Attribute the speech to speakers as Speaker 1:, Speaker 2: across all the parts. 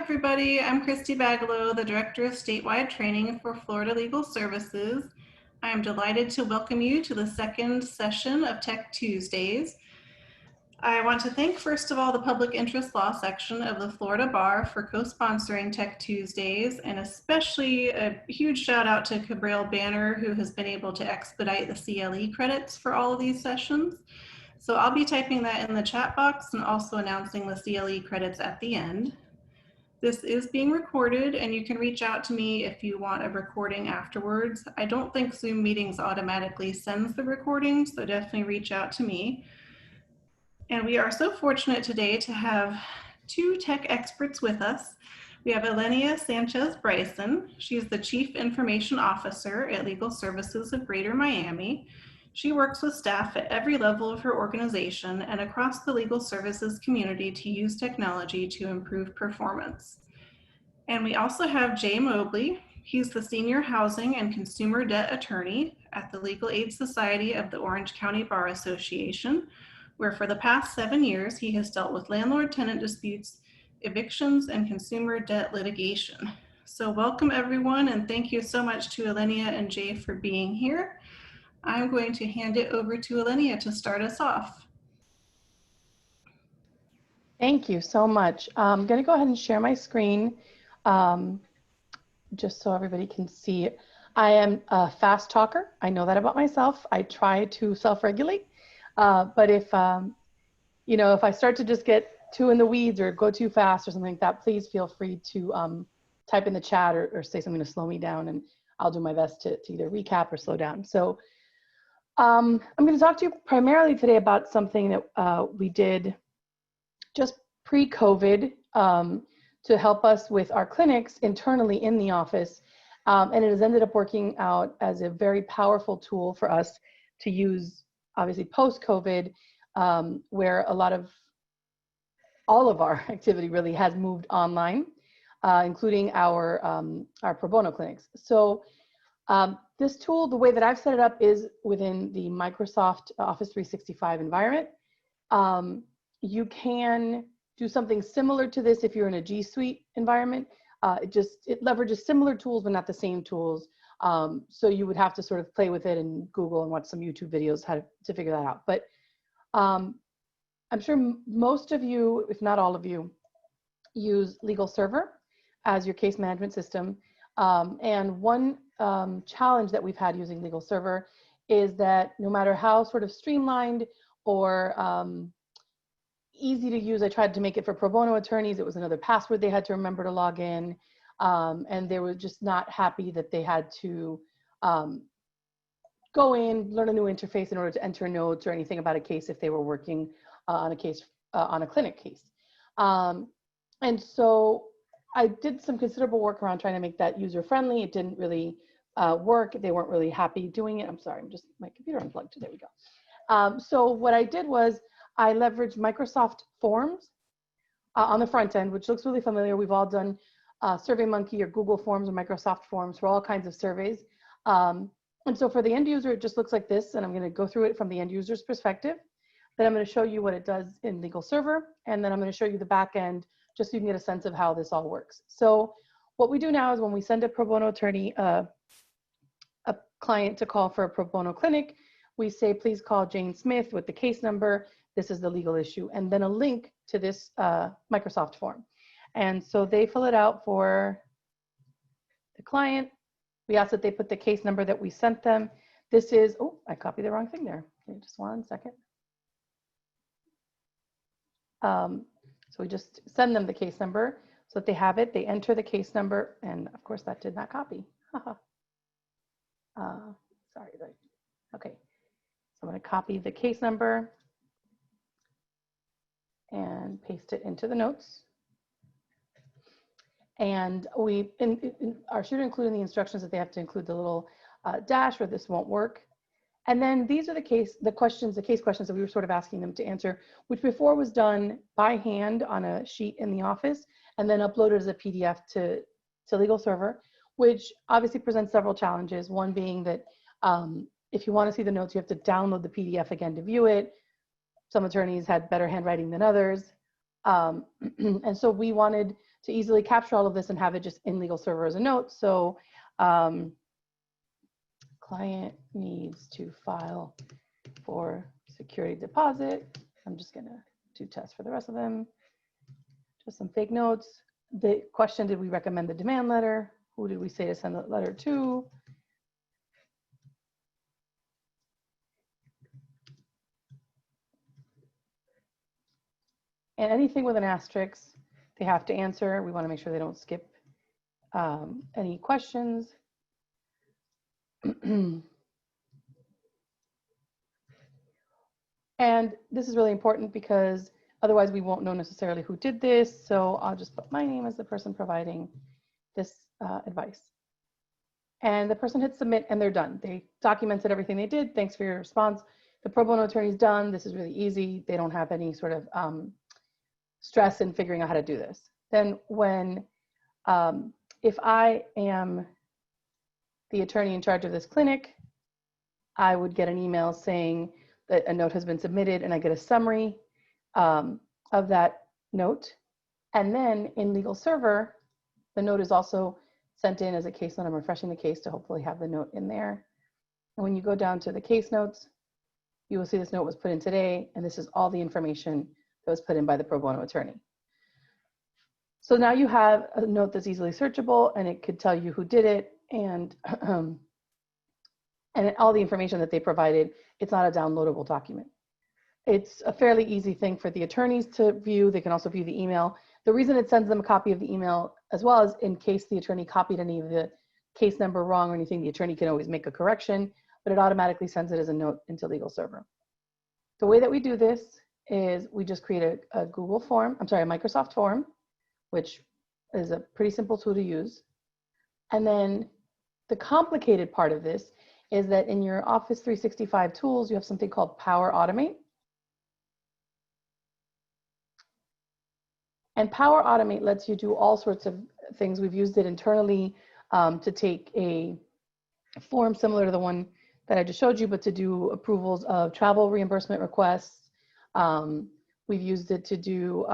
Speaker 1: everybody. I'm Christy Bagalow, the Director of Statewide Training for Florida Legal Services. I am delighted to welcome you to the second session of Tech Tuesdays. I want to thank, first of all, the Public Interest Law section of the Florida Bar for co-sponsoring Tech Tuesdays, and especially a huge shout out to Cabral Banner, who has been able to expedite the CLE credits for all of these sessions. So I'll be typing that in the chat box and also announcing the CLE credits at the end. This is being recorded, and you can reach out to me if you want a recording afterwards. I don't think Zoom meetings automatically sends the recording, so definitely reach out to me. And we are so fortunate today to have two tech experts with us. We have Elenia Sanchez Bryson. She's the Chief Information Officer at Legal Services of Greater Miami. She works with staff at every level of her organization and across the legal services community to use technology to improve performance. And we also have Jay Mobley. He's the Senior Housing and Consumer Debt Attorney at the Legal Aid Society of the Orange County Bar Association, where for the past 7 years, he has dealt with landlord-tenant disputes, evictions, and consumer debt litigation. So welcome everyone, and thank you so much to Elenia and Jay for being here. I'm going to hand it over to Elenia to start us off.
Speaker 2: Thank you so much. I'm going to go ahead and share my screen just so everybody can see. I am a fast talker. I know that about myself. I try to self-regulate, but if if I start to just get too in the weeds or go too fast or something like that, please feel free to type in the chat or say something to slow me down, and I'll do my best to either recap or slow down. So I'm going to talk to you primarily today about something that we did just pre-COVID to help us with our clinics internally in the office. And it has ended up working out as a very powerful tool for us to use, obviously post-COVID, where all of our activity really has moved online, including our pro bono clinics. So this tool, the way that I've set it up is within the Microsoft Office 365 environment. You can do something similar to this if you're in a G Suite environment. It leverages similar tools, but not the same tools. So you would have to sort of play with it and Google and watch some YouTube videos how to figure that out. But I'm sure most of you, if not all of you, use Legal Server as your case management system. And one challenge that we've had using Legal Server is that no matter how sort of streamlined or easy to use, I tried to make it for pro bono attorneys. It was another password they had to remember to log in. And they were just not happy that they had to go in, learn a new interface in order to enter notes or anything about a case if they were working on a case, on a clinic case. And so I did some considerable work around trying to make that user-friendly. It didn't really work. They weren't really happy doing it. I'm sorry, my computer unplugged. There we go. So what I did was I leveraged Microsoft Forms on the front end, which looks really familiar. We've all done SurveyMonkey or Google Forms or Microsoft Forms for all kinds of surveys. And so for the end user, it just looks like this, and I'm going to go through it from the end user's perspective. Then I'm going to show you what it does in Legal Server, and then I'm going to show you the back end just so you can get a sense of how this all works. So what we do now is when we send a pro bono attorney a client to call for a pro bono clinic, we say, please call Jane Smith with the case number. This is the legal issue, and then a link to this Microsoft form. And so they fill it out for the client. We ask that they put the case number that we sent them. This is, oh, I copied the wrong thing there. Okay, just 1 second. So we just send them the case number so that they have it. They enter the case number, and of course that did not copy. Sorry. Okay, so I'm going to copy the case number and paste it into the notes. And we should include in the instructions that they have to include the little dash or this won't work. And then these are the case questions that we were sort of asking them to answer, which before was done by hand on a sheet in the office and then uploaded as a PDF to Legal Server, which obviously presents several challenges. One being that if you want to see the notes, you have to download the PDF again to view it. Some attorneys had better handwriting than others. And so we wanted to easily capture all of this and have it just in legal server as a note. So client needs to file for security deposit. I'm just gonna do tests for the rest of them. Just some fake notes. The question, did we recommend the demand letter? Who did we say to send the letter to? And anything with an asterisk, they have to answer. We want to make sure they don't skip any questions. And this is really important because otherwise we won't know necessarily who did this. So I'll just put my name as the person providing this advice. And the person hit submit and they're done. They documented everything they did. Thanks for your response. The pro bono attorney's done. This is really easy. They don't have any sort of stress in figuring out how to do this. Then when, if I am the attorney in charge of this clinic, I would get an email saying that a note has been submitted, and I get a summary of that note. And then in legal server, the note is also sent in as a case note. I'm refreshing the case to hopefully have the note in there. And when you go down to the case notes, you will see this note was put in today, and this is all the information that was put in by the pro bono attorney. So now you have a note that's easily searchable, and it could tell you who did it, and all the information that they provided. It's not a downloadable document. It's a fairly easy thing for the attorneys to view. They can also view the email. The reason it sends them a copy of the email as well is in case the attorney copied any of the case number wrong or anything, the attorney can always make a correction, but it automatically sends it as a note into legal server. The way that we do this is we just create a Google form, a Microsoft form, which is a pretty simple tool to use. And then the complicated part of this is that in your Office 365 tools, you have something called Power Automate. And Power Automate lets you do all sorts of things. We've used it internally to take a form similar to the one that I just showed you, but to do approvals of travel reimbursement requests. We've used it to do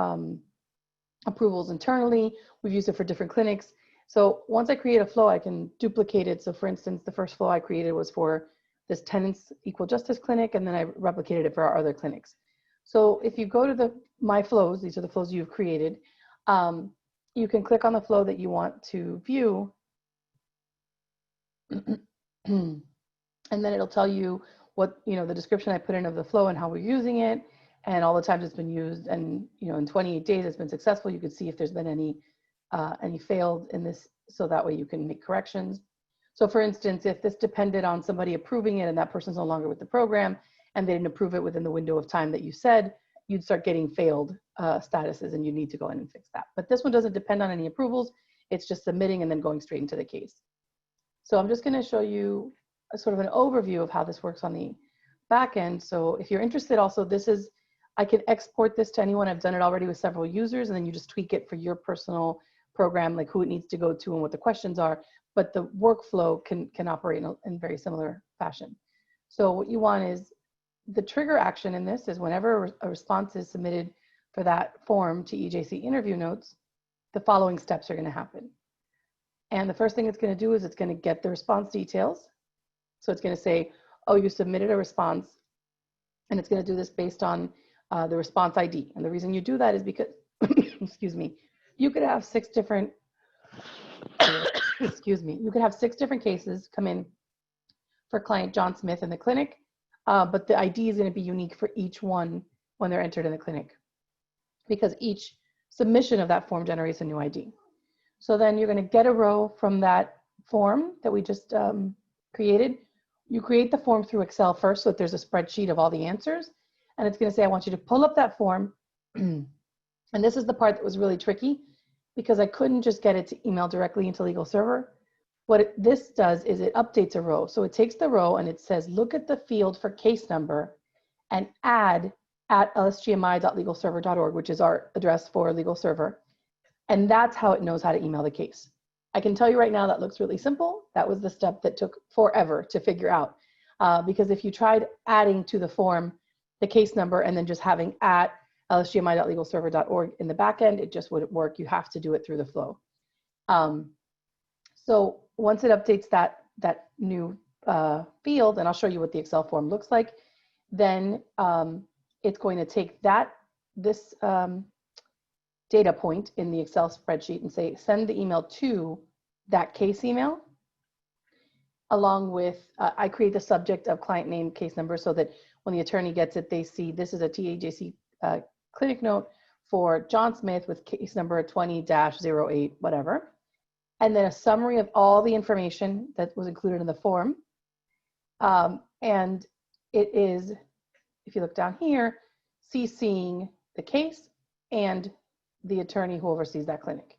Speaker 2: approvals internally. We've used it for different clinics. So once I create a flow, I can duplicate it. So for instance, the first flow I created was for this Tenants Equal Justice Clinic, and then I replicated it for our other clinics. So if you go to my flows, these are the flows you've created, you can click on the flow that you want to view. And then it'll tell you what, the description I put in of the flow and how we're using it and all the times it's been used. And, in 28 days, it's been successful. You can see if there's been any failed in this, so that way you can make corrections. So for instance, if this depended on somebody approving it and that person's no longer with the program and they didn't approve it within the window of time that you said, you'd start getting failed statuses and you need to go in and fix that. But this one doesn't depend on any approvals. It's just submitting and then going straight into the case. So I'm just going to show you a sort of an overview of how this works on the back end. So if you're interested also, I can export this to anyone. I've done it already with several users, and then you just tweak it for your personal program, like who it needs to go to and what the questions are. But the workflow can operate in very similar fashion. So what you want is the trigger action in this is whenever a response is submitted for that form to EJC interview notes, the following steps are going to happen. And the first thing it's going to do is it's going to get the response details. So it's going to say, oh, you submitted a response, and it's going to do this based on the response ID. And the reason you do that is because, excuse me, you could have 6 different, you could have 6 different cases come in for client John Smith in the clinic, but the ID is going to be unique for each one when they're entered in the clinic, because each submission of that form generates a new ID. So then you're going to get a row from that form that we just created. You create the form through Excel first, so that there's a spreadsheet of all the answers. And it's going to say, I want you to pull up that form. And this is the part that was really tricky, because I couldn't just get it to email directly into legal server. What this does is it updates a row. So it takes the row and it says, look at the field for case number and add at lsgmi.legalserver.org, which is our address for legal server. And that's how it knows how to email the case. I can tell you right now that looks really simple. That was the step that took forever to figure out. Because if you tried adding to the form the case number and then just having at lsgmi.legalserver.org in the back end, it just wouldn't work. You have to do it through the flow. So once it updates that new field, and I'll show you what the Excel form looks like, then it's going to take this data point in the Excel spreadsheet and say, send the email to that case email, along with, I create the subject of client name, case number, so that when the attorney gets it, they see this is a TAJC clinic note for John Smith with case number 20-08, whatever. And then a summary of all the information that was included in the form. And it is, if you look down here, CCing the case and the attorney who oversees that clinic.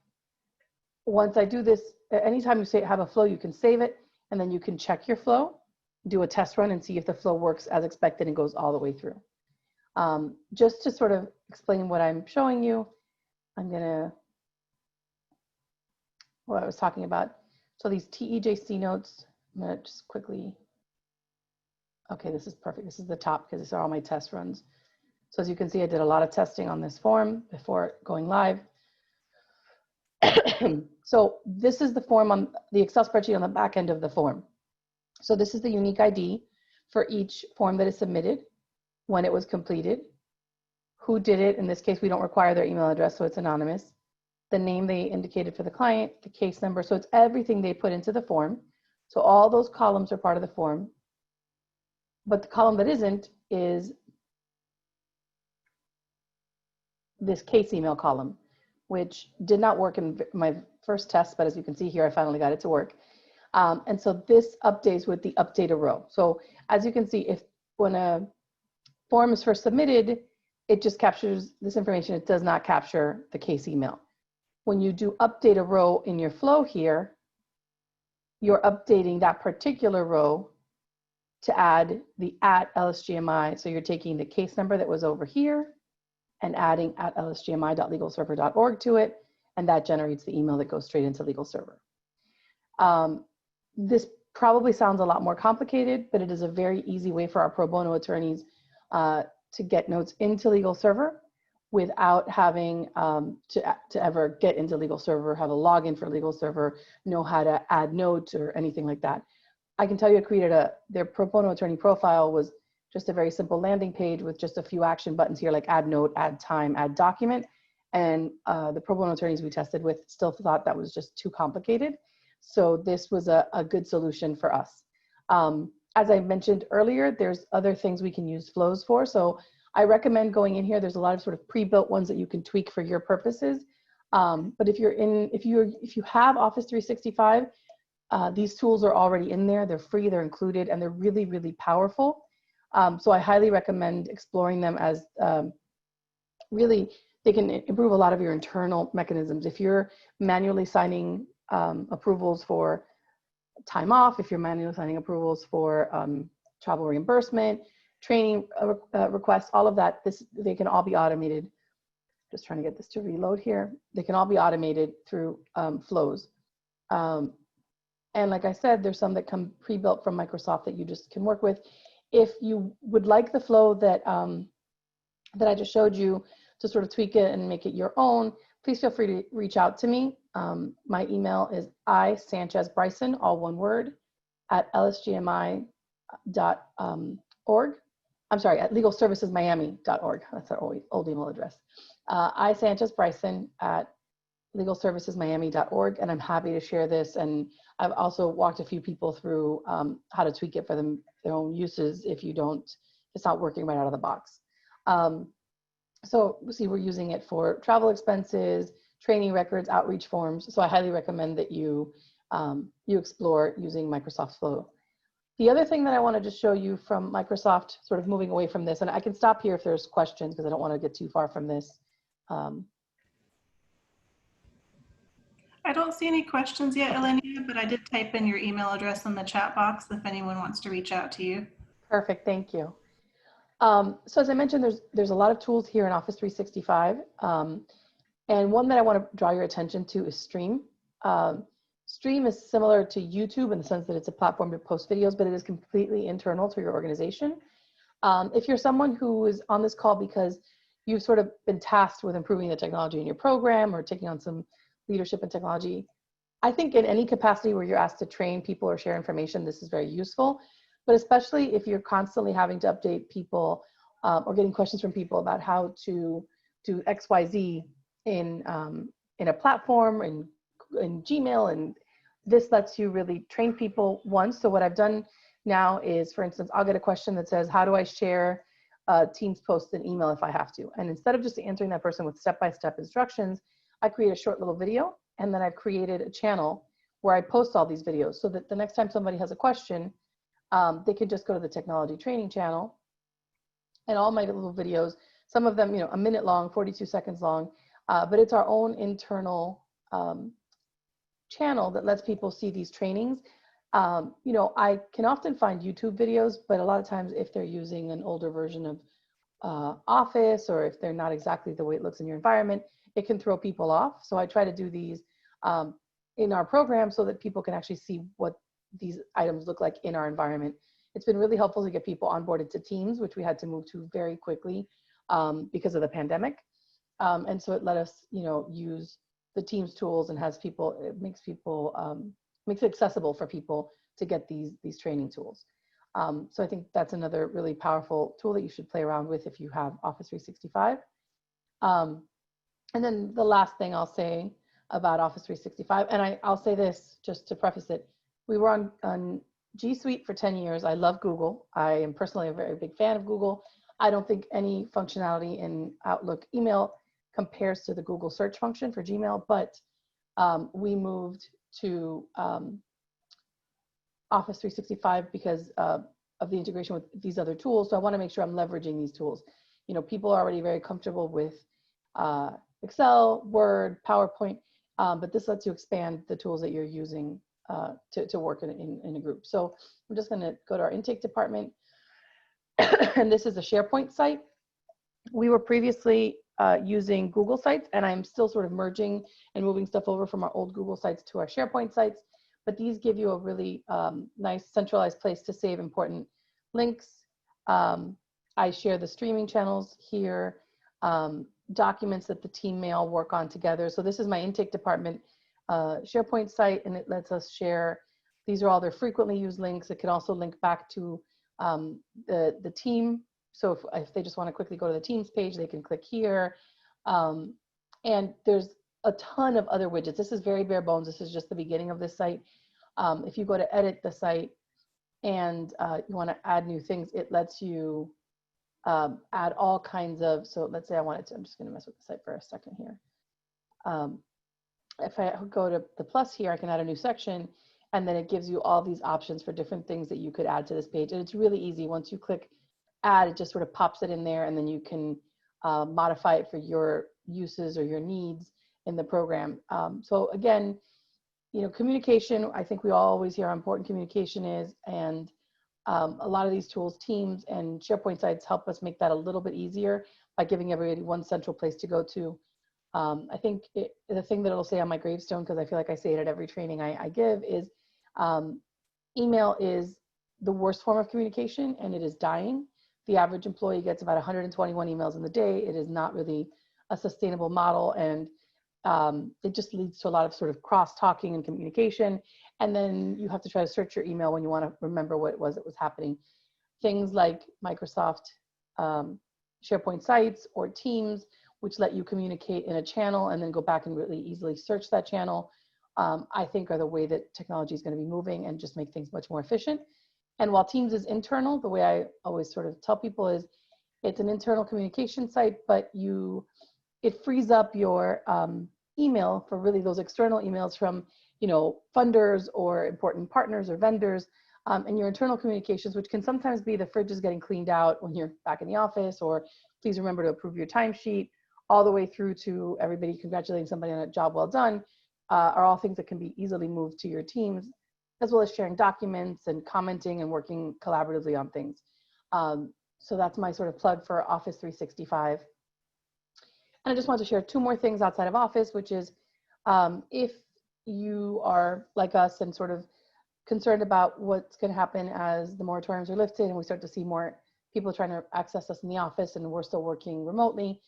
Speaker 2: Once I do this, anytime you have a flow, you can save it, and then you can check your flow, do a test run, and see if the flow works as expected and goes all the way through. Just to sort of explain what I'm showing you, what I was talking about. So these Tejc notes, I'm gonna just quickly, okay, this is perfect. This is the top because these are all my test runs. So as you can see, I did a lot of testing on this form before going live. So this is the form on the Excel spreadsheet on the back end of the form. So this is the unique ID for each form that is submitted, when it was completed, who did it. In this case, we don't require their email address, so it's anonymous. The name they indicated for the client, the case number. So it's everything they put into the form. So all those columns are part of the form. But the column that isn't is this case email column, which did not work in my first test, but as you can see here, I finally got it to work. And so this updates with the update a row. So as you can see, when a form is first submitted, it just captures this information. It does not capture the case email. When you do update a row in your flow here, you're updating that particular row to add the @LSGMI. So you're taking the case number that was over here and adding @lsgmi.legalserver.org to it, and that generates the email that goes straight into Legal Server. This probably sounds a lot more complicated, but it is a very easy way for our pro bono attorneys to get notes into Legal Server without having to ever get into Legal Server, have a login for Legal Server, know how to add notes or anything like that. I can tell you I created their pro bono attorney profile was just a very simple landing page with just a few action buttons here, like add note, add time, add document. And the pro bono attorneys we tested with still thought that was just too complicated. So this was a good solution for us. As I mentioned earlier, there's other things we can use flows for. So I recommend going in here. There's a lot of sort of pre-built ones that you can tweak for your purposes. But if you have Office 365, these tools are already in there. They're free, they're included, and they're really, really powerful. So I highly recommend exploring them as really, they can improve a lot of your internal mechanisms. If you're manually signing approvals for time off, if you're manually signing approvals for travel reimbursement, training requests, all of that, they can all be automated. Just trying to get this to reload here. They can all be automated through flows. And like I said, there's some that come pre-built from Microsoft that you just can work with. If you would like the flow that I just showed you to sort of tweak it and make it your own, please feel free to reach out to me. My email is isanchezbryson, all one word, @lsgmi.org. I'm sorry, at legalservicesmiami.org. That's our old email address. isanchezbryson @legalservicesmiami.org, and I'm happy to share this. And I've also walked a few people through how to tweak it for their own uses if it's not working right out of the box. So see, we're using it for travel expenses, training records, outreach forms. So I highly recommend that you explore using Microsoft Flow. The other thing that I wanted to show you from Microsoft, sort of moving away from this, and I can stop here if there's questions because I don't want to get too far from this.
Speaker 1: I don't see any questions yet, Elenia, but I did type in your email address in the chat box if anyone wants to reach out to you.
Speaker 2: Perfect, thank you. So as I mentioned, there's a lot of tools here in Office 365. And one that I want to draw your attention to is Stream. Stream is similar to YouTube in the sense that it's a platform to post videos, but it is completely internal to your organization. If you're someone who is on this call because you've sort of been tasked with improving the technology in your program or taking on some leadership in technology. I think in any capacity where you're asked to train people or share information, this is very useful, but especially if you're constantly having to update people or getting questions from people about how to do XYZ in a platform, in Gmail, and this lets you really train people once. So what I've done now is, for instance, I'll get a question that says, how do I share Teams posts in email if I have to? And instead of just answering that person with step-by-step instructions, I create a short little video, and then I've created a channel where I post all these videos so that the next time somebody has a question, they can just go to the technology training channel, and all my little videos, some of them, a minute long, 42 seconds long, but it's our own internal channel that lets people see these trainings. I can often find YouTube videos, but a lot of times if they're using an older version of Office, or if they're not exactly the way it looks in your environment, it can throw people off. So I try to do these in our program so that people can actually see what these items look like in our environment. It's been really helpful to get people onboarded to Teams, which we had to move to very quickly because of the pandemic. And so it let us, use the Teams tools, and it makes it accessible for people to get these training tools. So I think that's another really powerful tool that you should play around with if you have Office 365. And then the last thing I'll say about Office 365, and I'll say this just to preface it, we were on G Suite for 10 years. I love Google. I am personally a very big fan of Google. I don't think any functionality in Outlook email compares to the Google search function for Gmail, but we moved to Office 365 because of the integration with these other tools. So I want to make sure I'm leveraging these tools. People are already very comfortable with Excel, Word, PowerPoint, but this lets you expand the tools that you're using to work in a group. So I'm just going to go to our intake department. And this is a SharePoint site. We were previously using Google Sites, and I'm still sort of merging and moving stuff over from our old Google Sites to our SharePoint sites. But these give you a really nice centralized place to save important links. I share the streaming channels here, documents that the team may all work on together. So this is my intake department SharePoint site, and it lets us share. These are all their frequently used links. It can also link back to the team. So if they just want to quickly go to the Teams page, they can click here. And there's a ton of other widgets. This is very bare bones. This is just the beginning of this site. If you go to edit the site and you want to add new things, it lets you add all kinds of, so let's say I wanted to, I'm just going to mess with the site for a second here. If I go to the plus here, I can add a new section, and then it gives you all these options for different things that you could add to this page. And it's really easy. Once you click add, it just sort of pops it in there, and then you can modify it for your uses or your needs in the program. So again, communication, I think we all always hear how important communication is, and a lot of these tools, Teams and SharePoint sites, help us make that a little bit easier by giving everybody one central place to go to. I think the thing that it'll say on my gravestone, because I feel like I say it at every training I give, is email is the worst form of communication, and it is dying. The average employee gets about 121 emails in the day. It is not really a sustainable model, and it just leads to a lot of sort of cross-talking and communication. And then you have to try to search your email when you want to remember what it was that was happening. Things like Microsoft SharePoint sites or Teams, which let you communicate in a channel and then go back and really easily search that channel, I think are the way that technology is going to be moving and just make things much more efficient. And while Teams is internal, the way I always sort of tell people is it's an internal communication site, but it frees up your email for really those external emails from, funders or important partners or vendors, and your internal communications, which can sometimes be the fridge is getting cleaned out when you're back in the office, or please remember to approve your timesheet, all the way through to everybody congratulating somebody on a job well done, are all things that can be easily moved to your teams, as well as sharing documents and commenting and working collaboratively on things. So that's my sort of plug for Office 365. And I just want to share two more things outside of Office, which is if you are like us and sort of concerned about what's going to happen as the moratoriums are lifted and we start to see more people trying to access us in the office and we're still working remotely,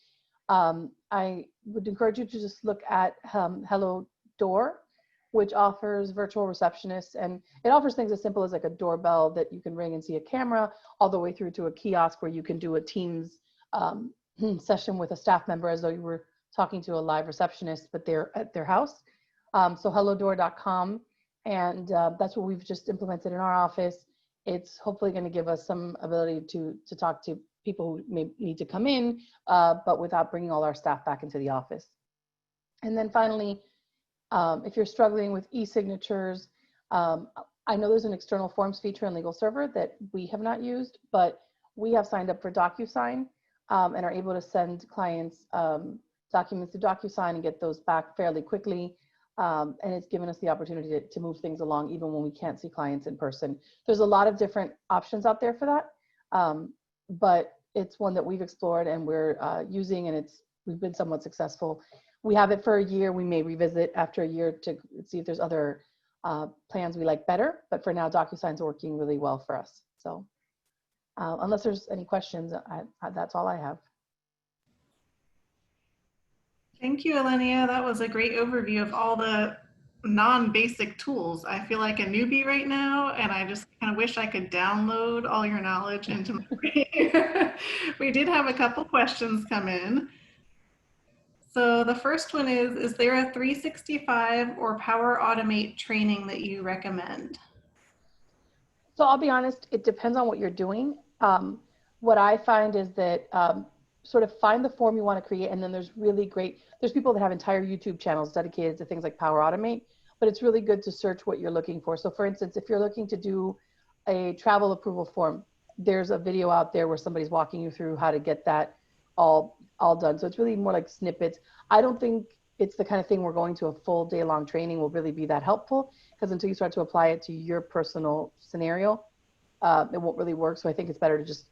Speaker 2: I would encourage you to just look at Hello Door, which offers virtual receptionists, and it offers things as simple as like a doorbell that you can ring and see a camera, all the way through to a kiosk where you can do a Teams session with a staff member as though you were talking to a live receptionist, but they're at their house. So hellodoor.com, and that's what we've just implemented in our office. It's hopefully going to give us some ability to talk to people who may need to come in, but without bringing all our staff back into the office. And then finally, if you're struggling with e-signatures, I know there's an external forms feature in Legal Server that we have not used, but we have signed up for DocuSign and are able to send clients documents to DocuSign and get those back fairly quickly. And it's given us the opportunity to move things along even when we can't see clients in person. There's a lot of different options out there for that, but it's one that we've explored and we're using, and we've been somewhat successful. We have it for a year. We may revisit after a year to see if there's other plans we like better, but for now, DocuSign's working really well for us. So unless there's any questions, that's all I have.
Speaker 1: Thank you, Elenia. That was a great overview of all the non-basic tools. I feel like a newbie right now, and I just kind of wish I could download all your knowledge into my brain. We did have a couple questions come in. So the first one is there a 365 or Power Automate training that you recommend?
Speaker 2: So I'll be honest, it depends on what you're doing. What I find is that sort of find the form you want to create, and then there's people that have entire YouTube channels dedicated to things like Power Automate, but it's really good to search what you're looking for. So for instance, if you're looking to do a travel approval form, there's a video out there where somebody's walking you through how to get that all done. So it's really more like snippets. I don't think it's the kind of thing we're going to a full day-long training will really be that helpful, because until you start to apply it to your personal scenario, it won't really work. So I think it's better to just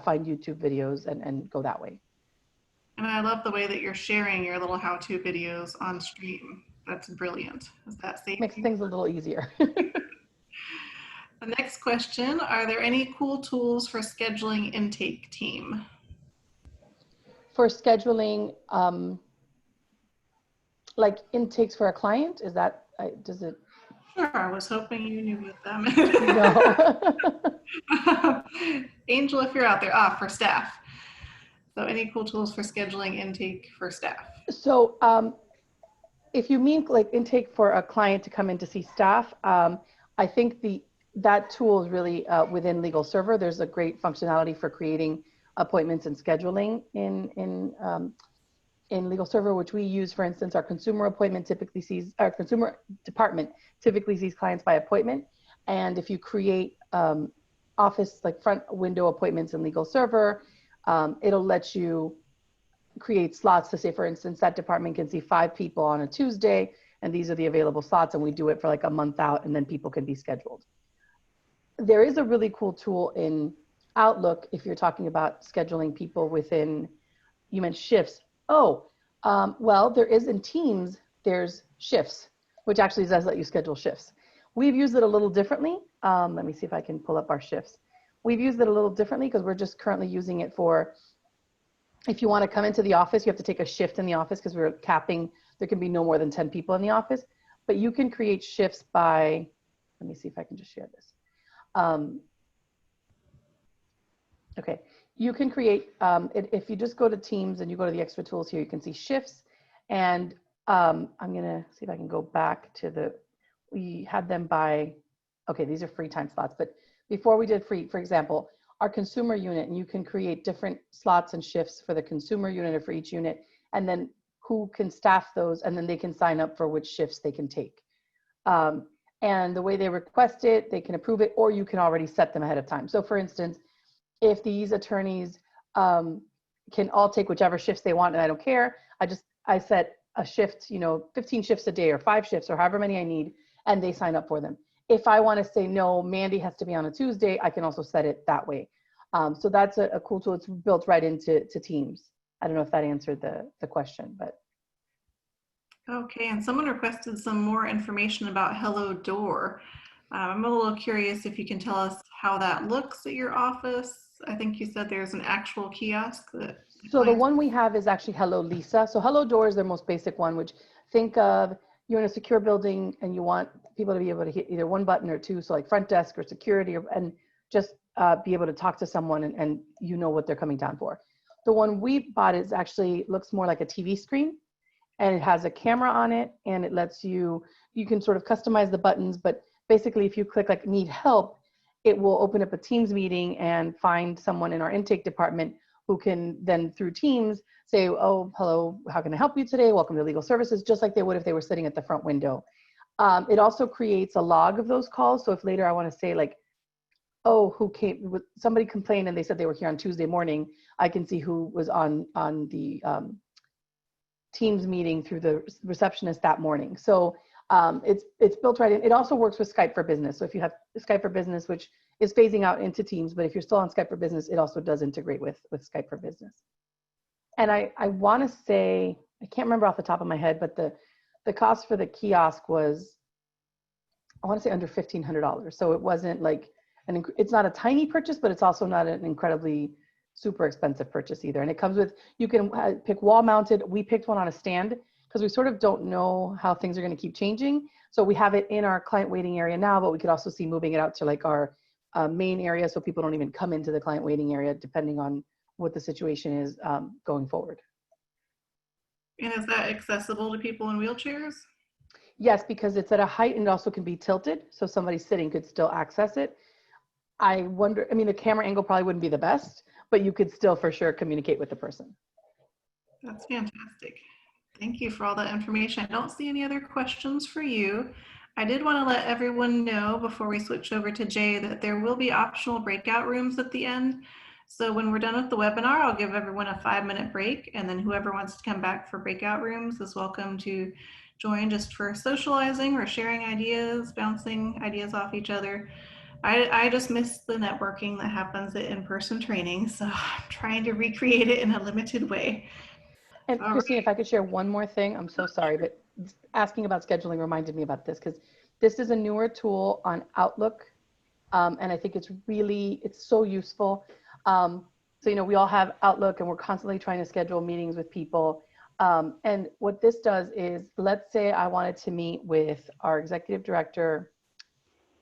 Speaker 2: find YouTube videos and go that way.
Speaker 1: And I love the way that you're sharing your little how-to videos on stream. That's brilliant. Is that safe?
Speaker 2: Makes things a little easier.
Speaker 1: The next question, are there any cool tools for scheduling intake team?
Speaker 2: For scheduling, like intakes for a client, is that, does it?
Speaker 1: Sure, I was hoping you knew with them.
Speaker 2: No.
Speaker 1: Angel, if you're out there, for staff. So any cool tools for scheduling intake for staff?
Speaker 2: So if you mean like intake for a client to come in to see staff, I think that tool is really within Legal Server. There's a great functionality for creating appointments and scheduling in Legal Server, which we use. For instance, our consumer department typically sees clients by appointment. And if you create office, like front window appointments in Legal Server, it'll let you create slots to say, for instance, that department can see 5 people on a Tuesday, and these are the available slots, and we do it for like a month out, and then people can be scheduled. There is a really cool tool in Outlook if you're talking about scheduling people within, you meant shifts. Well, there is in Teams, there's shifts, which actually does let you schedule shifts. We've used it a little differently. Let me see if I can pull up our shifts. We've used it a little differently because we're just currently using it for, if you want to come into the office, you have to take a shift in the office because we're capping, there can be no more than 10 people in the office, but you can create shifts by, let me see if I can just share this. Okay, you can create, if you just go to Teams and you go to the extra tools here, you can see shifts. And I'm gonna see if I can go back to we had them by, okay, these are free time slots, but before we did free, for example, our consumer unit, and you can create different slots and shifts for the consumer unit or for each unit, and then who can staff those, and then they can sign up for which shifts they can take. And the way they request it, they can approve it, or you can already set them ahead of time. So for instance, if these attorneys can all take whichever shifts they want, and I don't care, I set a shift, 15 shifts a day or 5 shifts or however many I need, and they sign up for them. If I want to say, no, Mandy has to be on a Tuesday, I can also set it that way. So that's a cool tool. It's built right into Teams. I don't know if that answered the question, but.
Speaker 1: Okay, and someone requested some more information about Hello Door. I'm a little curious if you can tell us how that looks at your office. I think you said there's an actual kiosk that
Speaker 2: So the one we have is actually Hello Lisa. So Hello Door is their most basic one, which think of you're in a secure building and you want people to be able to hit either one button or two. So like front desk or security, and just be able to talk to someone and you know what they're coming down for. The one we bought is actually looks more like a TV screen, and it has a camera on it, and it lets you can sort of customize the buttons, but basically if you click like need help, it will open up a Teams meeting and find someone in our intake department who can then through Teams say, oh, hello, how can I help you today? Welcome to Legal Services, just like they would if they were sitting at the front window. It also creates a log of those calls. So if later I want to say like, oh, who came, somebody complained and they said they were here on Tuesday morning, I can see who was on the Teams meeting through the receptionist that morning. So it's built right in. It also works with Skype for Business. So if you have Skype for Business, which is phasing out into Teams, but if you're still on Skype for Business, it also does integrate with Skype for Business. And I want to say, I can't remember off the top of my head, but the cost for the kiosk was, I want to say under $1,500. So it wasn't like, it's not a tiny purchase, but it's also not an incredibly super expensive purchase either. And it comes with, you can pick wall mounted. We picked one on a stand because we sort of don't know how things are going to keep changing. So we have it in our client waiting area now, but we could also see moving it out to like our main area so people don't even come into the client waiting area depending on what the situation is going forward.
Speaker 1: And is that accessible to people in wheelchairs?
Speaker 2: Yes, because it's at a height and it also can be tilted. So somebody sitting could still access it. I wonder, I mean, the camera angle probably wouldn't be the best, but you could still for sure communicate with the person.
Speaker 1: That's fantastic. Thank you for all that information. I don't see any other questions for you. I did want to let everyone know before we switch over to Jay that there will be optional breakout rooms at the end. So when we're done with the webinar, I'll give everyone a 5-minute break, and then whoever wants to come back for breakout rooms is welcome to join just for socializing or sharing ideas, bouncing ideas off each other. I just miss the networking that happens at in-person training, so I'm trying to recreate it in a limited way.
Speaker 2: And Christine, if I could share one more thing, I'm so sorry, but asking about scheduling reminded me about this because this is a newer tool on Outlook, and I think it's so useful. So, you know, we all have Outlook and we're constantly trying to schedule meetings with people. And what this does is, let's say I wanted to meet with our executive director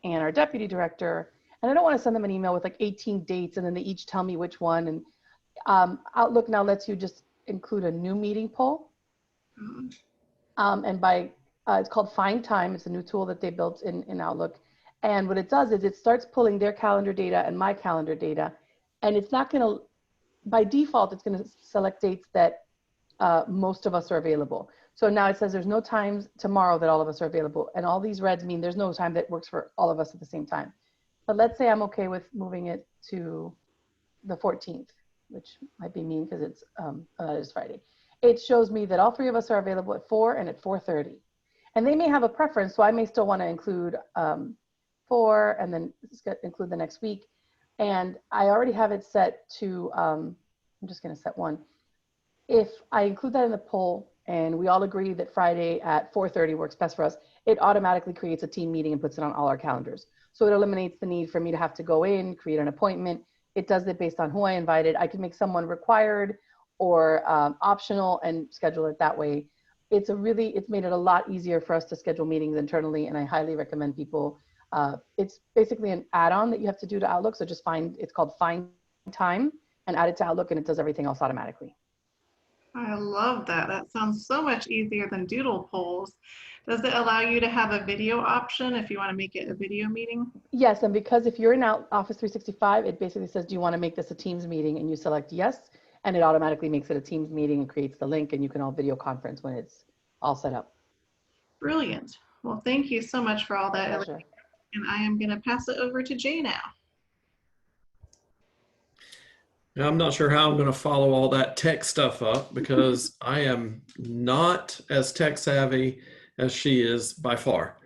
Speaker 2: and our deputy director, and I don't want to send them an email with like 18 dates and then they each tell me which one. And Outlook now lets you just include a new meeting poll. And it's called Find Time. It's a new tool that they built in Outlook. And what it does is it starts pulling their calendar data and my calendar data. And it's not going to, by default, it's going to select dates that most of us are available. So now it says there's no times tomorrow that all of us are available. And all these reds mean there's no time that works for all of us at the same time. But let's say I'm okay with moving it to the 14th, which might be mean because it's that is Friday. It shows me that all three of us are available at 4 and at 4:30. And they may have a preference, so I may still want to include 4 and then include the next week. And I already have it set to, I'm just going to set one. If I include that in the poll and we all agree that Friday at 4:30 works best for us, it automatically creates a team meeting and puts it on all our calendars. So it eliminates the need for me to have to go in, create an appointment. It does it based on who I invited. I can make someone required or optional and schedule it that way. It's made it a lot easier for us to schedule meetings internally, and I highly recommend people. It's basically an add-on that you have to do to Outlook. So just it's called Find Time and add it to Outlook and it does everything else automatically.
Speaker 1: I love that. That sounds so much easier than doodle polls. Does it allow you to have a video option if you want to make it a video meeting?
Speaker 2: Yes, and because if you're in Office 365, it basically says, do you want to make this a Teams meeting? And you select yes, and it automatically makes it a Teams meeting and creates the link, and you can all video conference when it's all set up.
Speaker 1: Brilliant. Well, thank you so much for all that.
Speaker 2: Pleasure.
Speaker 1: And I am going to pass it over to Jay now.
Speaker 3: Now, I'm not sure how I'm going to follow all that tech stuff up because I am not as tech savvy as she is by far.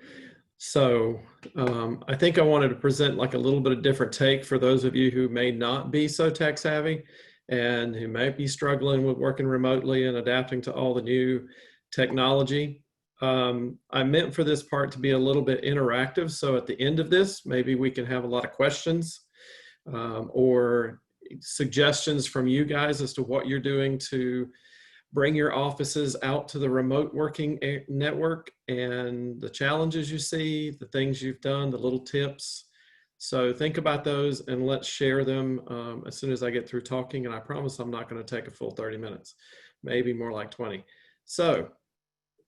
Speaker 3: So I think I wanted to present like a little bit of different take for those of you who may not be so tech savvy and who may be struggling with working remotely and adapting to all the new technology. I meant for this part to be a little bit interactive. So at the end of this, maybe we can have a lot of questions or suggestions from you guys as to what you're doing to bring your offices out to the remote working network, and the challenges you see, the things you've done, the little tips. So think about those and let's share them as soon as I get through talking. And I promise I'm not going to take a full 30 minutes, maybe more like 20. So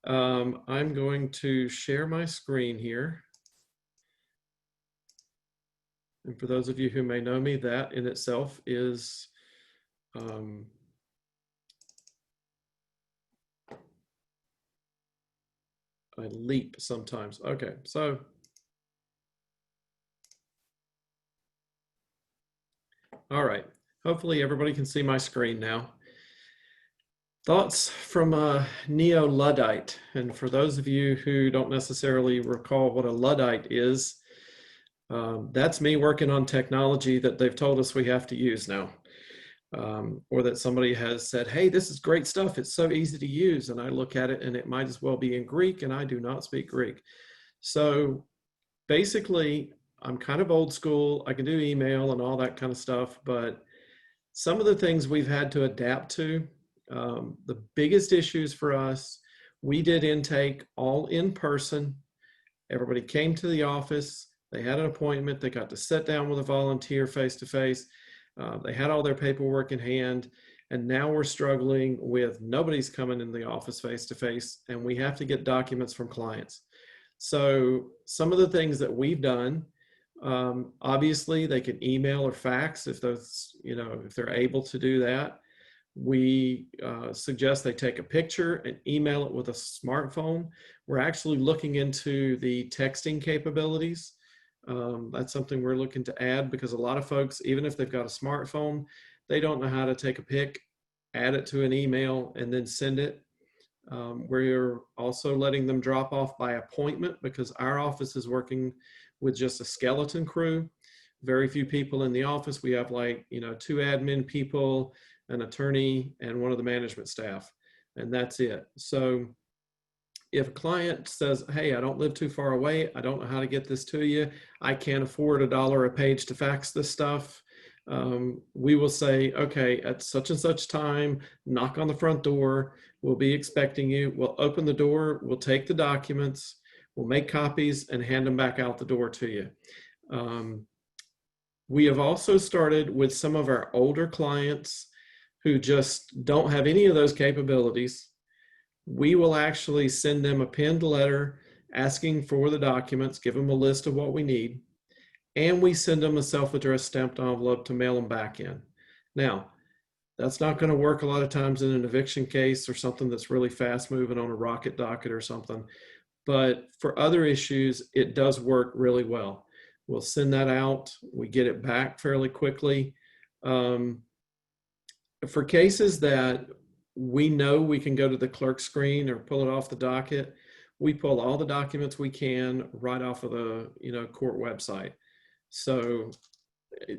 Speaker 3: I'm going to share my screen here. And for those of you who may know me, that in itself is I leap sometimes. Okay, so all right. Hopefully everybody can see my screen now. Thoughts from Neo Luddite. And for those of you who don't necessarily recall what a Luddite is, that's me working on technology that they've told us we have to use now. Or that somebody has said, hey, this is great stuff. It's so easy to use. And I look at it and it might as well be in Greek, and I do not speak Greek. So basically, I'm kind of old school. I can do email and all that kind of stuff, but some of the things we've had to adapt to, the biggest issues for us, we did intake all in person. Everybody came to the office. They had an appointment. They got to sit down with a volunteer face to face. They had all their paperwork in hand. And now we're struggling with nobody's coming in the office face to face, and we have to get documents from clients. So some of the things that we've done, obviously they can email or fax if those, if they're able to do that. We suggest they take a picture and email it with a smartphone. We're actually looking into the texting capabilities. That's something we're looking to add, because a lot of folks, even if they've got a smartphone, they don't know how to take a pic, add it to an email, and then send it. We're also letting them drop off by appointment, because our office is working with just a skeleton crew. Very few people in the office. We have 2 admin people, an attorney, and one of the management staff, and that's it. So if a client says, hey, I don't live too far away, I don't know how to get this to you, I can't afford $1 a page to fax this stuff, we will say, okay, at such and such time, knock on the front door, we'll be expecting you, we'll open the door, we'll take the documents, we'll make copies and hand them back out the door to you. We have also started with some of our older clients who just don't have any of those capabilities. We will actually send them a pinned letter asking for the documents, give them a list of what we need, and we send them a self-addressed stamped envelope to mail them back in. Now, that's not going to work a lot of times in an eviction case or something that's really fast moving on a rocket docket or something, but for other issues, it does work really well. We'll send that out, we get it back fairly quickly. For cases that we know we can go to the clerk screen or pull it off the docket, we pull all the documents we can right off of the court website. So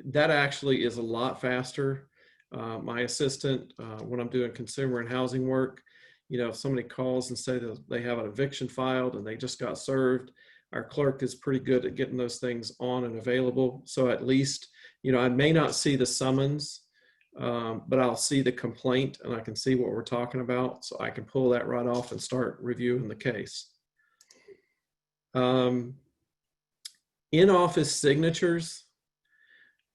Speaker 3: that actually is a lot faster. My assistant, when I'm doing consumer and housing work, if somebody calls and say that they have an eviction filed and they just got served, our clerk is pretty good at getting those things on and available. So at least, I may not see the summons, but I'll see the complaint and I can see what we're talking about. So I can pull that right off and start reviewing the case. In-office signatures,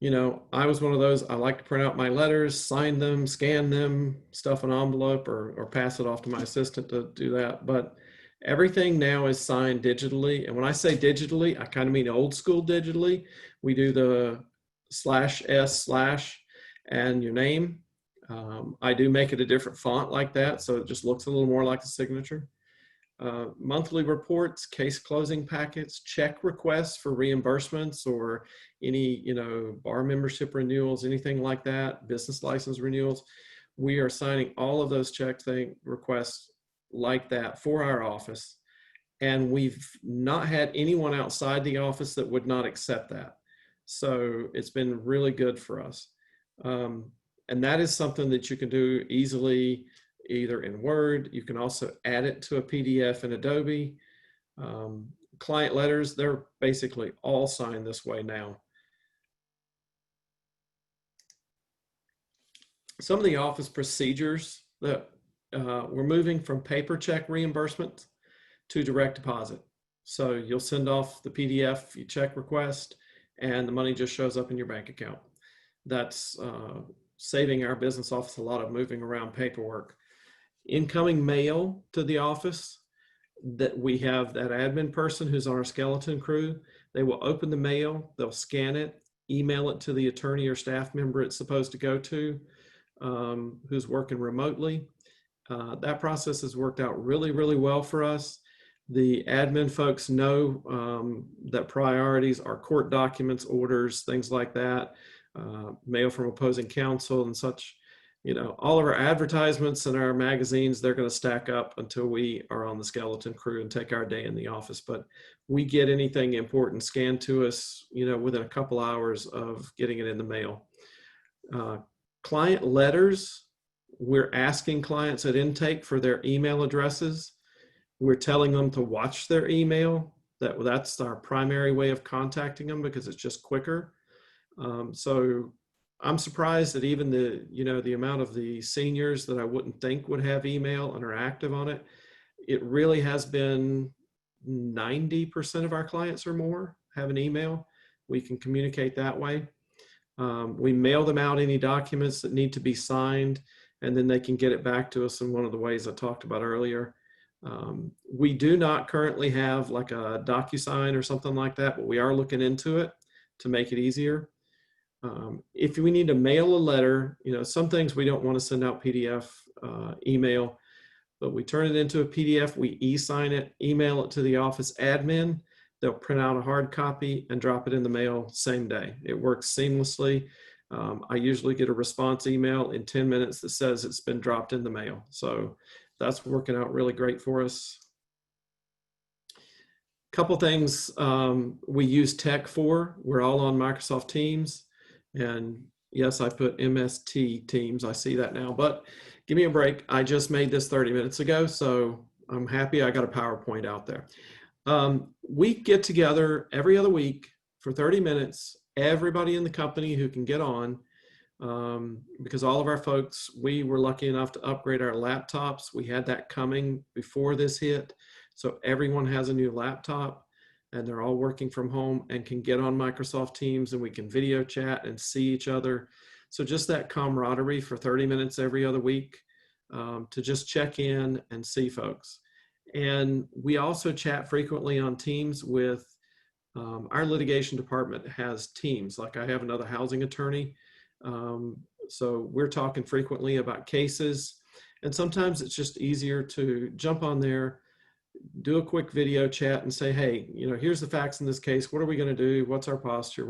Speaker 3: I was one of those, I like to print out my letters, sign them, scan them, stuff an envelope, or pass it off to my assistant to do that. But everything now is signed digitally. And when I say digitally, I kind of mean old school digitally. We do the /S/ and your name. I do make it a different font like that, so it just looks a little more like a signature. Monthly reports, case closing packets, check requests for reimbursements or any, bar membership renewals, anything like that, business license renewals. We are signing all of those check requests like that for our office. And we've not had anyone outside the office that would not accept that. So it's been really good for us. And that is something that you can do easily, either in Word. You can also add it to a PDF in Adobe. Client letters, they're basically all signed this way now. some of the office procedures that we're moving from paper check reimbursement to direct deposit. So you'll send off the PDF, you check request, and the money just shows up in your bank account. That's saving our business office a lot of moving around paperwork. Incoming mail to the office, that we have that admin person who's on our skeleton crew. They will open the mail, they'll scan it, email it to the attorney or staff member it's supposed to go to, who's working remotely. That process has worked out really, really well for us. The admin folks know that priorities are court documents, orders, things like that, mail from opposing counsel and such. You know, all of our advertisements and our magazines, they're going to stack up until we are on the skeleton crew and take our day in the office. But we get anything important scanned to us, you know, within a couple hours of getting it in the mail. Client letters, we're asking clients at intake for their email addresses. We're telling them to watch their email. That's our primary way of contacting them because it's just quicker. So I'm surprised that even the amount of the seniors that I wouldn't think would have email and are active on it. It really has been 90% of our clients or more have an email. We can communicate that way. We mail them out any documents that need to be signed, and then they can get it back to us in one of the ways I talked about earlier. We do not currently have like a DocuSign or something like that, but we are looking into it to make it easier. If we need to mail a letter, you know, some things we don't want to send out PDF email, but we turn it into a PDF, we e-sign it, email it to the office admin. They'll print out a hard copy and drop it in the mail same day. It works seamlessly. I usually get a response email in 10 minutes that says it's been dropped in the mail. So that's working out really great for us. Couple things we use Tejc for. We're all on Microsoft Teams. And yes, I put MST Teams. I see that now, but give me a break. I just made this 30 minutes ago, so I'm happy I got a PowerPoint out there. We get together every other week for 30 minutes, everybody in the company who can get on, because all of our folks, we were lucky enough to upgrade our laptops. We had that coming before this hit. So everyone has a new laptop and they're all working from home and can get on Microsoft Teams, and we can video chat and see each other. So just that camaraderie for 30 minutes every other week to just check in and see folks. And we also chat frequently on Teams with our litigation department has teams. Like I have another housing attorney. So we're talking frequently about cases. And sometimes it's just easier to jump on there, do a quick video chat and say, hey, you know, here's the facts in this case. What are we going to do? What's our posture?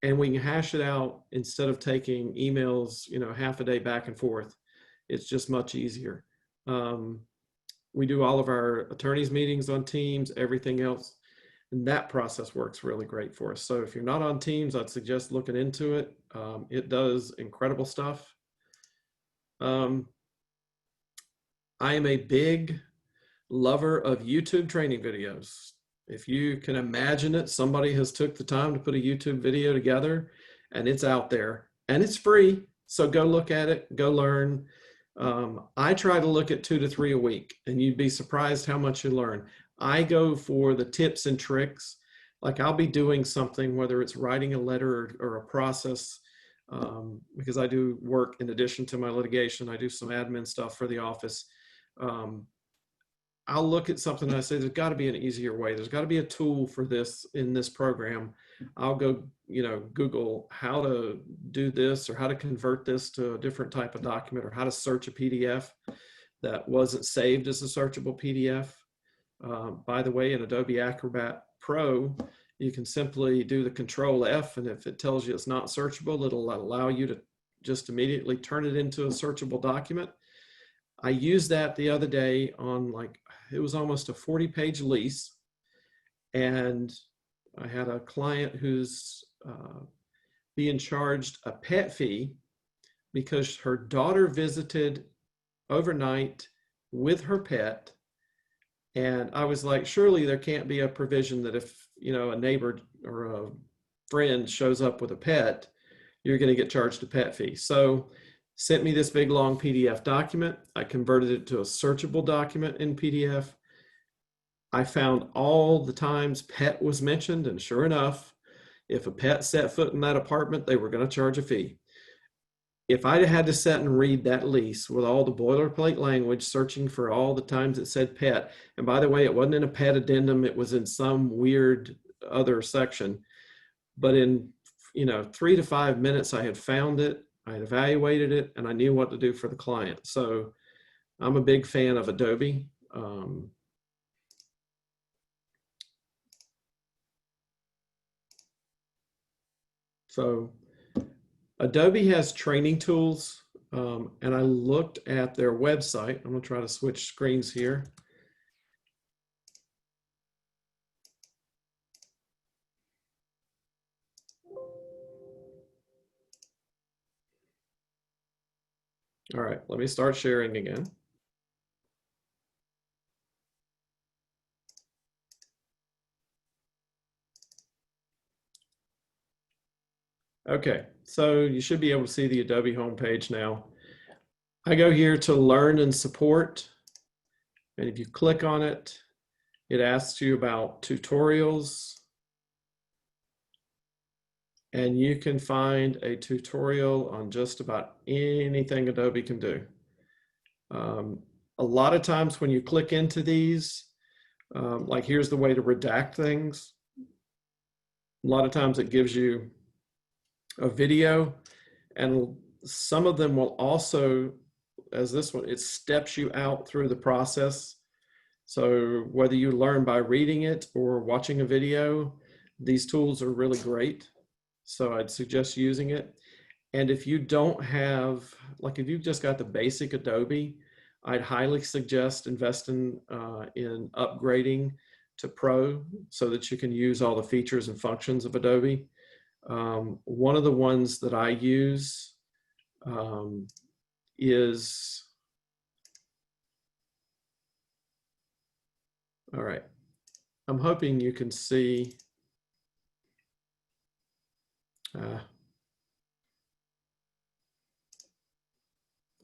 Speaker 3: And we can hash it out instead of taking emails, you know, half a day back and forth. It's just much easier. We do all of our attorneys meetings on Teams, everything else. And that process works really great for us. So if you're not on Teams, I'd suggest looking into it. It does incredible stuff. I am a big lover of YouTube training videos. If you can imagine it, somebody has took the time to put a YouTube video together and it's out there and it's free. So go look at it, go learn. I try to look at 2 to 3 a week, and you'd be surprised how much you learn. I go for the tips and tricks. Like I'll be doing something, whether it's writing a letter or a process, because I do work in addition to my litigation. I do some admin stuff for the office. I'll look at something and I say, there's got to be an easier way. There's got to be a tool for this in this program. I'll go, you know, Google how to do this or how to convert this to a different type of document or how to search a PDF that wasn't saved as a searchable PDF. By the way, in Adobe Acrobat Pro, you can simply do the Control F, and if it tells you it's not searchable, it'll allow you to just immediately turn it into a searchable document. I used that the other day on it was almost a 40-page lease. And I had a client who's being charged a pet fee because her daughter visited overnight with her pet. And I was like, surely there can't be a provision that if, you know, a neighbor or a friend shows up with a pet, you're going to get charged a pet fee. So sent me this big long PDF document. I converted it to a searchable document in PDF. I found all the times pet was mentioned, and sure enough, if a pet set foot in that apartment, they were going to charge a fee. If I'd had to sit and read that lease with all the boilerplate language, searching for all the times it said pet, and by the way, it wasn't in a pet addendum, it was in some weird other section, but in 3 to 5 minutes, I had found it, I had evaluated it, and I knew what to do for the client. So I'm a big fan of Adobe. So Adobe has training tools, and I looked at their website. I'm going to try to switch screens here. All right, let me start sharing again. Okay, so you should be able to see the Adobe homepage now. I go here to learn and support. And if you click on it, it asks you about tutorials. And you can find a tutorial on just about anything Adobe can do. A lot of times when you click into these, like here's the way to redact things. A lot of times it gives you a video, and some of them will also, as this one, it steps you out through the process. So whether you learn by reading it or watching a video, these tools are really great. So I'd suggest using it. And if you don't have, like if you've just got the basic Adobe, I'd highly suggest investing in upgrading to Pro so that you can use all the features and functions of Adobe. One of the ones that I use is, all right, I'm hoping you can see,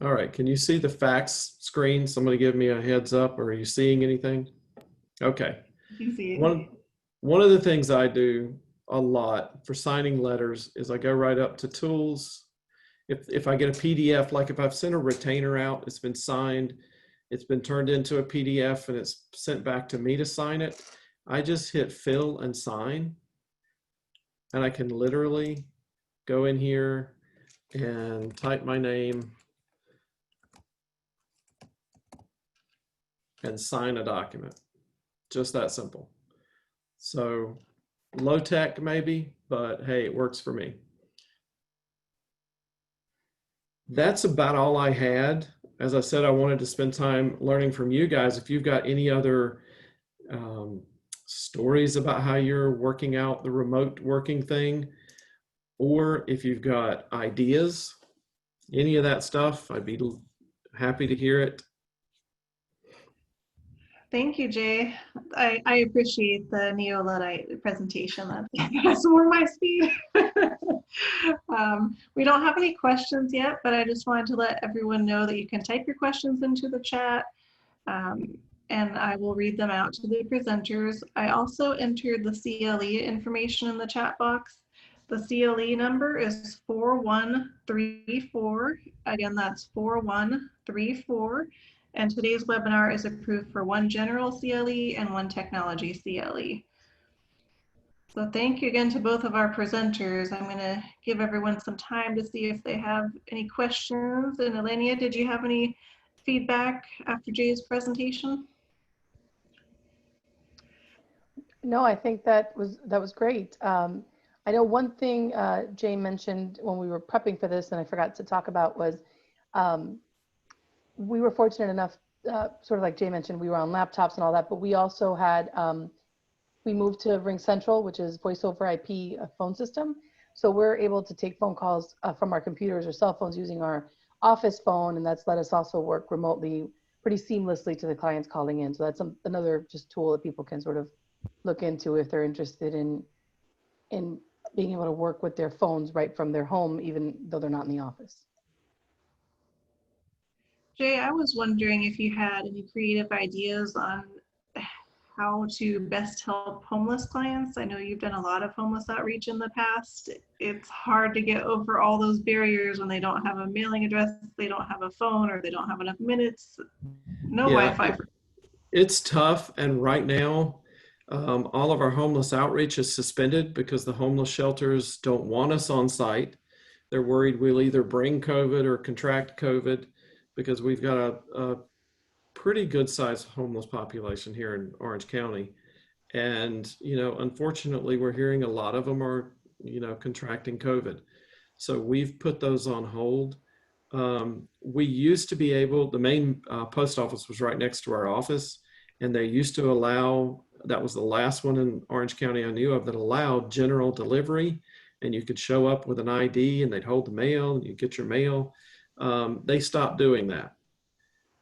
Speaker 3: all right, can you see the facts screen? Somebody give me a heads up, or are you seeing anything? Okay.
Speaker 1: You can see it.
Speaker 3: One of the things I do a lot for signing letters is I go right up to tools. If I get a PDF, like if I've sent a retainer out, it's been signed, it's been turned into a PDF, and it's sent back to me to sign it, I just hit fill and sign. And I can literally go in here and type my name and sign a document. Just that simple. So low tech maybe, but hey, it works for me. That's about all I had. As I said, I wanted to spend time learning from you guys. If you've got any other stories about how you're working out the remote working thing, or if you've got ideas, any of that stuff, I'd be happy to hear it.
Speaker 1: Thank you, Jay. I appreciate the Luddite presentation. That's more my speed. We don't have any questions yet, but I just wanted to let everyone know that you can type your questions into the chat, and I will read them out to the presenters. I also entered the CLE information in the chat box. The CLE number is 4134. Again, that's 4134. And today's webinar is approved for one general CLE and one technology CLE. So thank you again to both of our presenters. I'm going to give everyone some time to see if they have any questions. And Elenia, did you have any feedback after Jay's presentation?
Speaker 2: No, I think that was great. I know one thing Jay mentioned when we were prepping for this, and I forgot to talk about, was we were fortunate enough, sort of like Jay mentioned, we were on laptops and all that, but we also had, we moved to Ring Central, which is voice over IP phone system. So we're able to take phone calls from our computers or cell phones using our office phone, and that's let us also work remotely pretty seamlessly to the clients calling in. So that's another just tool that people can sort of look into if they're interested in being able to work with their phones right from their home, even though they're not in the office.
Speaker 1: Jay, I was wondering if you had any creative ideas on how to best help homeless clients. I know you've done a lot of homeless outreach in the past. It's hard to get over all those barriers when they don't have a mailing address, they don't have a phone, or they don't have enough minutes. No
Speaker 3: Yeah,
Speaker 1: Wi-Fi.
Speaker 3: it's tough. And right now, all of our homeless outreach is suspended because the homeless shelters don't want us on site. They're worried we'll either bring COVID or contract COVID because we've got a pretty good sized homeless population here in Orange County. And, unfortunately, we're hearing a lot of them are, contracting COVID. So we've put those on hold. We used to be able, the main post office was right next to our office, and they used to allow, that was the last one in Orange County I knew of that allowed general delivery, and you could show up with an ID and they'd hold the mail and you get your mail. They stopped doing that.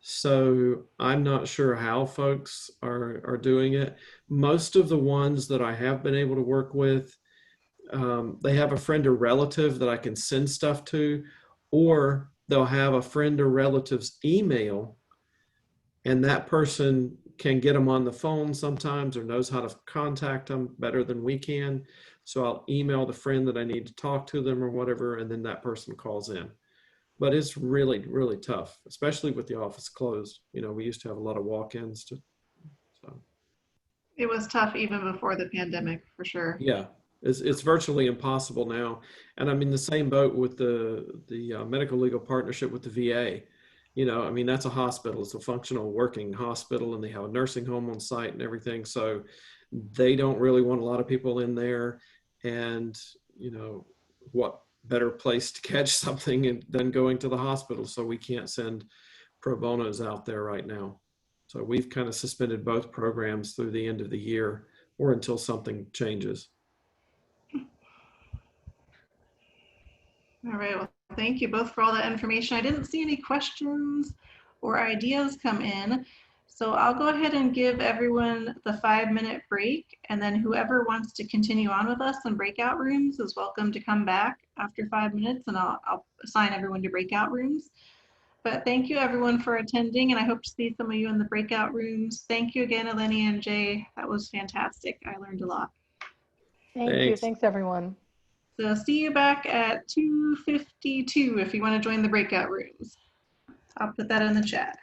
Speaker 3: So I'm not sure how folks are doing it. Most of the ones that I have been able to work with, they have a friend or relative that I can send stuff to, or they'll have a friend or relative's email, and that person can get them on the phone sometimes or knows how to contact them better than we can. So I'll email the friend that I need to talk to them or whatever, and then that person calls in. But it's really, really tough, especially with the office closed. We used to have a lot of walk-ins so.
Speaker 1: It was tough even before the pandemic, for sure.
Speaker 3: Yeah, it's virtually impossible now. And I mean, the same boat with the medical legal partnership with the VA. That's a hospital. It's a functional working hospital, and they have a nursing home on site and everything. So they don't really want a lot of people in there. And, what better place to catch something than going to the hospital? So we can't send pro bonos out there right now. So we've kind of suspended both programs through the end of the year or until something changes.
Speaker 1: All right, well, thank you both for all that information. I didn't see any questions or ideas come in. So I'll go ahead and give everyone the 5-minute break, and then whoever wants to continue on with us in breakout rooms is welcome to come back after 5 minutes, and I'll assign everyone to breakout rooms. But thank you everyone for attending, and I hope to see some of you in the breakout rooms. Thank you again, Eleni and Jay. That was fantastic. I learned a lot.
Speaker 2: Thank you. Thanks, everyone.
Speaker 1: So see you back at 2:52 if you want to join the breakout rooms. I'll put that in the chat.